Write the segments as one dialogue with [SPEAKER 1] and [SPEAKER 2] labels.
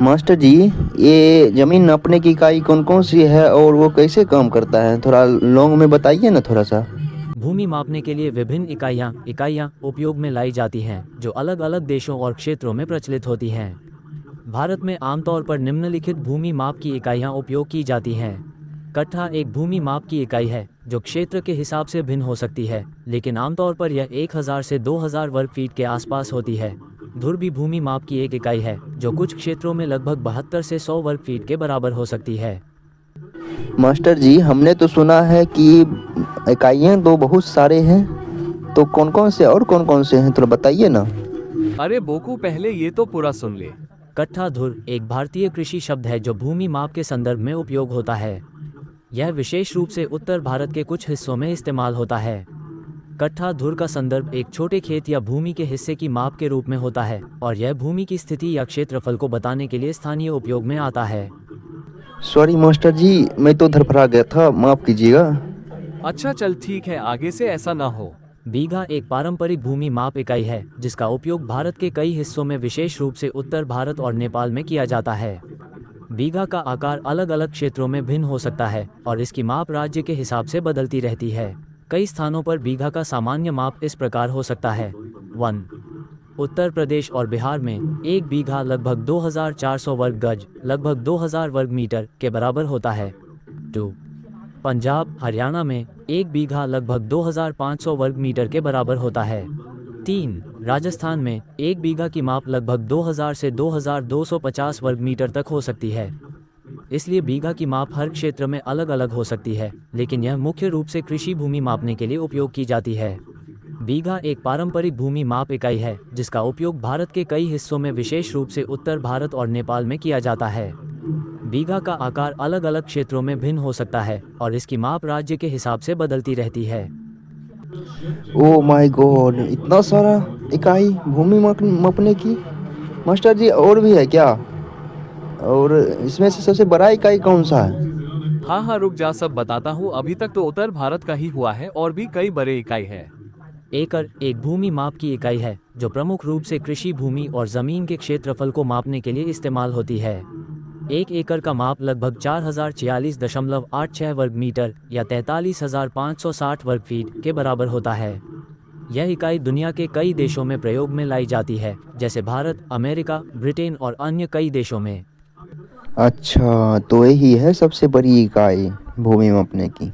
[SPEAKER 1] Master जी, ये जमीन नापने की इकाई कौन कौन सी है और वो कैसे काम करता है? थोड़ा लॉन्ग में बताइए ना थोड़ा सा।
[SPEAKER 2] भूमि मापने के लिए विभिन्न इकाइयाँ उपयोग में लाई जाती हैं जो अलग अलग देशों और क्षेत्रों में प्रचलित होती हैं। भारत में आमतौर पर निम्नलिखित भूमि माप की इकाइयाँ उपयोग की जाती हैं। कट्ठा एक भूमि माप की इकाई है जो क्षेत्र के हिसाब से भिन्न हो सकती है, लेकिन आमतौर पर यह 1000 से 2000 वर्ग फीट के आसपास होती है। धुर भी भूमि माप की एक इकाई है जो कुछ क्षेत्रों में लगभग 72 से 100 वर्ग फीट के बराबर हो सकती है।
[SPEAKER 1] मास्टर जी, हमने तो सुना है कि इकाइयाँ तो बहुत सारे हैं, तो कौन कौन से और कौन कौन से हैं थोड़ा बताइए ना।
[SPEAKER 3] अरे बोकू, पहले ये तो पूरा सुन ले।
[SPEAKER 2] कट्ठा धुर एक भारतीय कृषि शब्द है जो भूमि माप के संदर्भ में उपयोग होता है। यह विशेष रूप से उत्तर भारत के कुछ हिस्सों में इस्तेमाल होता है। कट्ठा धुर का संदर्भ एक छोटे खेत या भूमि के हिस्से की माप के रूप में होता है और यह भूमि की स्थिति या क्षेत्रफल को बताने के लिए स्थानीय उपयोग में आता है।
[SPEAKER 1] सॉरी मास्टर जी, मैं तो धरफरा गया था, माफ़ कीजिएगा।
[SPEAKER 3] अच्छा चल ठीक है, आगे से ऐसा ना हो।
[SPEAKER 2] बीघा एक पारंपरिक भूमि माप इकाई है जिसका उपयोग भारत के कई हिस्सों में विशेष रूप से उत्तर भारत और नेपाल में किया जाता है। बीघा का आकार अलग अलग क्षेत्रों में भिन्न हो सकता है और इसकी माप राज्य के हिसाब से बदलती रहती है। कई स्थानों पर बीघा का सामान्य माप इस प्रकार हो सकता है। 1. उत्तर प्रदेश और बिहार में एक बीघा लगभग 2400 वर्ग गज लगभग 2000 वर्ग मीटर के बराबर होता है। 2. पंजाब हरियाणा में एक बीघा लगभग 2500 वर्ग मीटर के बराबर होता है। 3. राजस्थान में एक बीघा की माप लगभग 2000 से 2250 वर्ग मीटर तक हो सकती है। इसलिए बीघा की माप हर क्षेत्र में अलग अलग हो सकती है, लेकिन यह मुख्य रूप से कृषि भूमि मापने के लिए उपयोग की जाती है। बीघा एक पारंपरिक भूमि माप इकाई है जिसका उपयोग भारत के कई हिस्सों में विशेष रूप से उत्तर भारत और नेपाल में किया जाता है। बीघा का आकार अलग अलग क्षेत्रों में भिन्न हो सकता है और इसकी माप राज्य के हिसाब से बदलती रहती है।
[SPEAKER 1] ओ माय गॉड, इतना सारा इकाई भूमि मापने की। मास्टर जी, और भी है क्या? और इसमें से सबसे बड़ा इकाई कौन सा है?
[SPEAKER 3] हाँ हाँ, रुक जा, सब बताता हूँ। अभी तक तो उत्तर भारत का ही हुआ है और भी कई बड़े इकाई है।
[SPEAKER 2] एकड़ एक भूमि माप की इकाई है जो प्रमुख रूप से कृषि भूमि और जमीन के क्षेत्रफल को मापने के लिए इस्तेमाल होती है। एक एकड़ का माप लगभग 4046.86 वर्ग मीटर या 43,560 वर्ग फीट के बराबर होता है। यह इकाई दुनिया के कई देशों में प्रयोग में लाई जाती है, जैसे भारत, अमेरिका, ब्रिटेन और अन्य कई देशों में।
[SPEAKER 1] अच्छा, तो यही है सबसे बड़ी इकाई भूमि मापने की।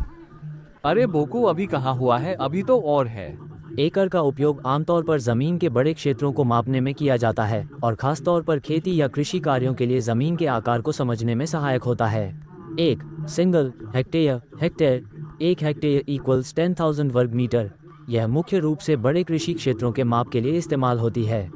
[SPEAKER 3] अरे बोकू, अभी कहाँ हुआ है, अभी तो और है।
[SPEAKER 2] एकड़ का उपयोग आमतौर पर जमीन के बड़े क्षेत्रों को मापने में किया जाता है और खासतौर पर खेती या कृषि कार्यों के लिए जमीन के आकार को समझने में सहायक होता है। एक सिंगल हेक्टेयर एक हेक्टेयर इक्वल्स 10,000 वर्ग मीटर। यह मुख्य रूप से बड़े कृषि क्षेत्रों के माप के लिए इस्तेमाल होती है।